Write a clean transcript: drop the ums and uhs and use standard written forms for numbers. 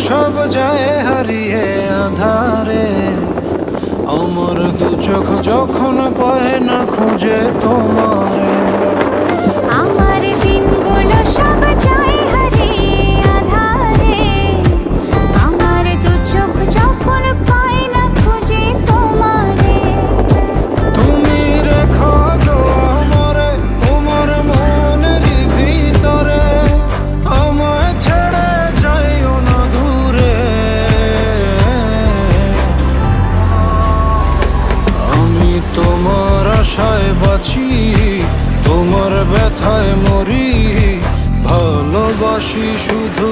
সব যায় হারিয়ে আধারে। আমার দু চোখ যখন পায় না খুঁজে তোমারে। আমার দিনগুলো সব যায় হারিয়ে আধারে। আমার দু চোখ যখন পায় না খুঁজে তোমারে। তুমি রেখো গো আমারে তোমার মনের ভিতরে, আমায় ছেড়ে যাইও না দূরে। আমি তোমার আশায় বাঁচি, তোমার ব্যথায় মরি, ভালোবাসি শুধু